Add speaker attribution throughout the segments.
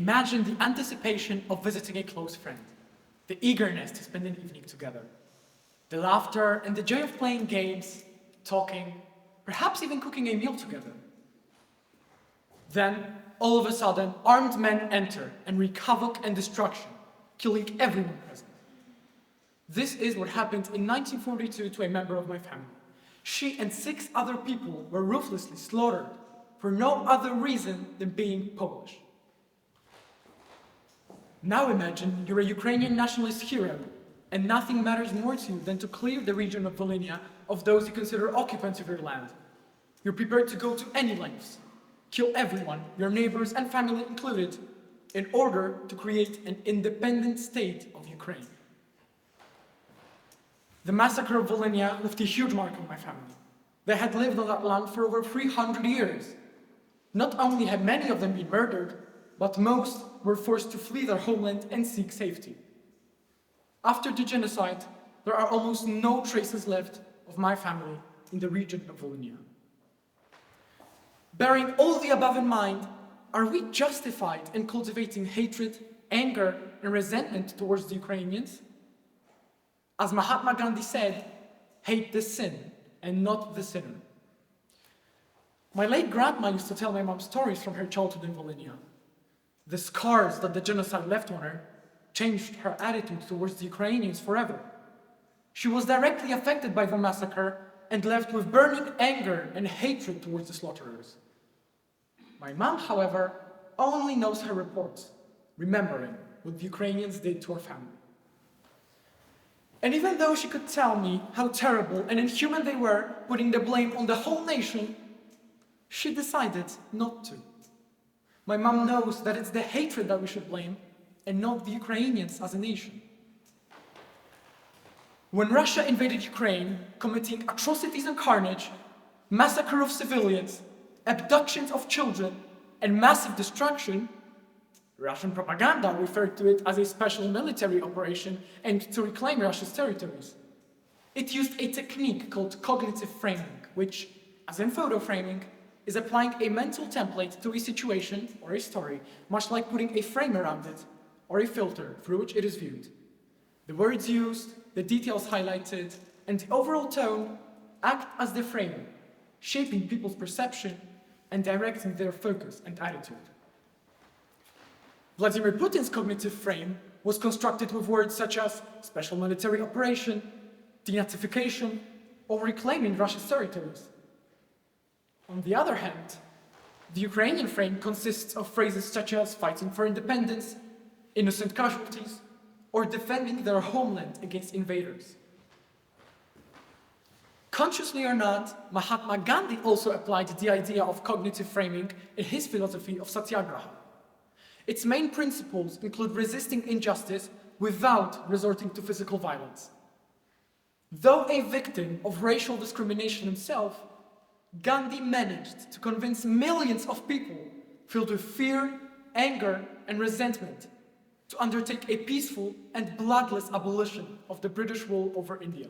Speaker 1: Imagine the anticipation of visiting a close friend, the eagerness to spend an evening together, the laughter and the joy of playing games, talking, perhaps even cooking a meal together. Then, all of a sudden, armed men enter and wreak havoc and destruction, killing everyone present. This is what happened in 1942 to a member of my family. She and 6 other people were ruthlessly slaughtered for no other reason than being Polish. Now imagine you're a Ukrainian nationalist hero, and nothing matters more to you than to clear the region of Volhynia of those you consider occupants of your land. You're prepared to go to any lengths, kill everyone, your neighbors and family included, in order to create an independent state of Ukraine. The massacre of Volhynia left a huge mark on my family. They had lived on that land for over 300 years. Not only had many of them been murdered, but most were forced to flee their homeland and seek safety. After the genocide, there are almost no traces left of my family in the region of Volhynia. Bearing all the above in mind, are we justified in cultivating hatred, anger, and resentment towards the Ukrainians? As Mahatma Gandhi said, hate the sin and not the sinner. My late grandma used to tell my mom stories from her childhood in Volhynia. The scars that the genocide left on her changed her attitude towards the Ukrainians forever. She was directly affected by the massacre and left with burning anger and hatred towards the slaughterers. My mom, however, only knows her reports, remembering what the Ukrainians did to her family. And even though she could tell me how terrible and inhuman they were, putting the blame on the whole nation, she decided not to. My mom knows that it's the hatred that we should blame, and not the Ukrainians as a nation. When Russia invaded Ukraine, committing atrocities and carnage, massacre of civilians, abductions of children, and massive destruction, Russian propaganda referred to it as a special military operation aimed to reclaim Russia's territories. It used a technique called cognitive framing, which, as in photo framing, is applying a mental template to a situation or a story, much like putting a frame around it or a filter through which it is viewed. The words used, the details highlighted, and the overall tone act as the frame, shaping people's perception and directing their focus and attitude. Vladimir Putin's cognitive frame was constructed with words such as special military operation, denazification, or reclaiming Russia's territories. On the other hand, the Ukrainian frame consists of phrases such as fighting for independence, innocent casualties, or defending their homeland against invaders. Consciously or not, Mahatma Gandhi also applied the idea of cognitive framing in his philosophy of satyagraha. Its main principles include resisting injustice without resorting to physical violence. Though a victim of racial discrimination himself, Gandhi managed to convince millions of people filled with fear, anger, and resentment to undertake a peaceful and bloodless abolition of the British rule over India.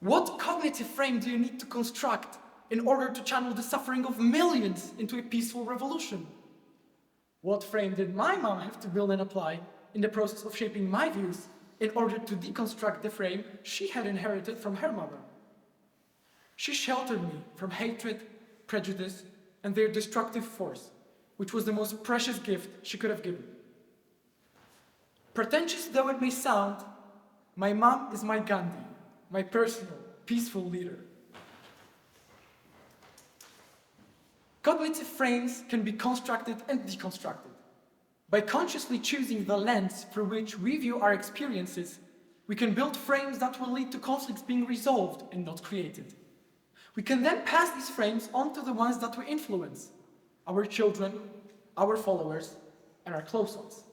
Speaker 1: What cognitive frame do you need to construct in order to channel the suffering of millions into a peaceful revolution? What frame did my mom have to build and apply in the process of shaping my views in order to deconstruct the frame she had inherited from her mother? She sheltered me from hatred, prejudice, and their destructive force, which was the most precious gift she could have given. Pretentious though it may sound, my mom is my Gandhi, my personal, peaceful leader. Cognitive frames can be constructed and deconstructed. By consciously choosing the lens through which we view our experiences, we can build frames that will lead to conflicts being resolved and not created. We can then pass these frames on to the ones that we influence, our children, our followers, and our close ones.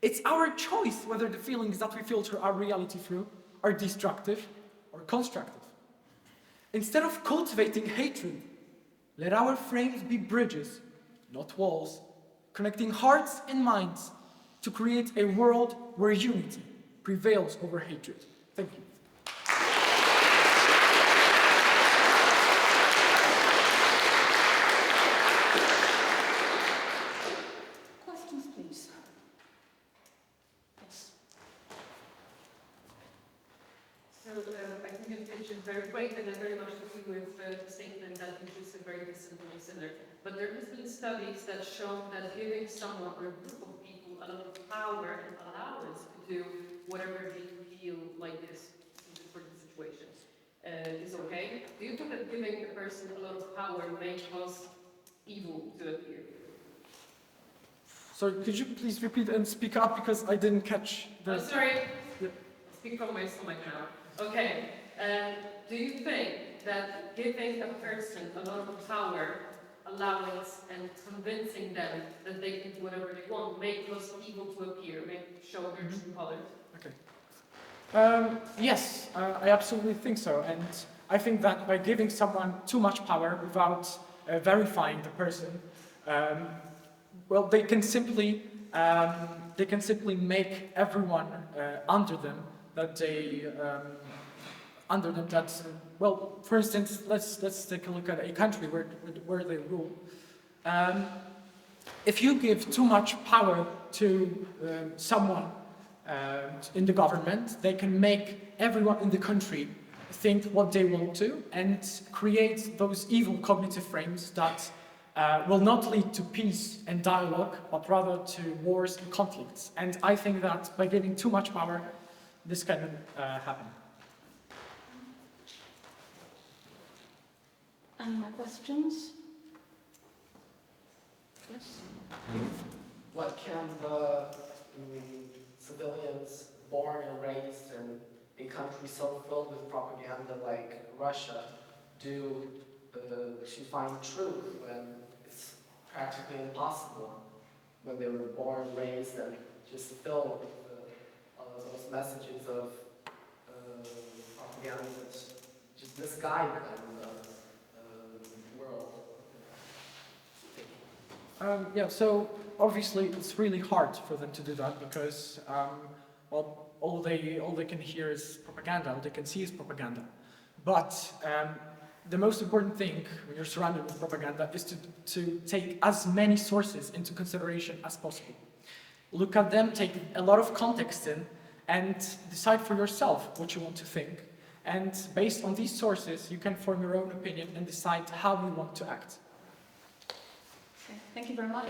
Speaker 1: It's our choice whether the feelings that we filter our reality through are destructive or constructive. Instead of cultivating hatred, let our frames be bridges, not walls, connecting hearts and minds to create a world where unity prevails over hatred. Thank you.
Speaker 2: So I think it is very great, and I very much agree with the statement that it is a very disciplined listener. But there has been studies that show that giving someone or a group of people a lot of power and allowance to do whatever they feel like this for the situation is okay. Do you think that giving a person a lot of power may cause evil to appear?
Speaker 1: So could you please repeat and speak up because I didn't catch the...
Speaker 2: Oh, sorry.
Speaker 1: Yeah.
Speaker 2: Speak from my stomach now. Okay. Do you think that giving a person a lot of power, allowance, and convincing them that they can do whatever they want may cause evil to appear, may show their true colors?
Speaker 1: Okay. Yes, I absolutely think so. And I think that by giving someone too much power without verifying the person, well, they can simply make everyone under them well, for instance, let's take a look at a country where they rule. If you give too much power to someone in the government, they can make everyone in the country think what they want to and create those evil cognitive frames that will not lead to peace and dialogue, but rather to wars and conflicts. And I think that by giving too much power, this can happen.
Speaker 3: Any more questions? Yes.
Speaker 4: What can the civilians born and raised in a country so filled with propaganda like Russia do to find truth when it's practically impossible, when they were born, raised, and just filled with those messages of propaganda that just misguide them in the world?
Speaker 1: Yeah, so obviously it's really hard for them to do that because, well, all they can hear is propaganda, all they can see is propaganda. But the most important thing when you're surrounded with propaganda is to take as many sources into consideration as possible. Look at them, take a lot of context in, and decide for yourself what you want to think. And based on these sources, you can form your own opinion and decide how you want to act.
Speaker 3: Okay, thank you very much.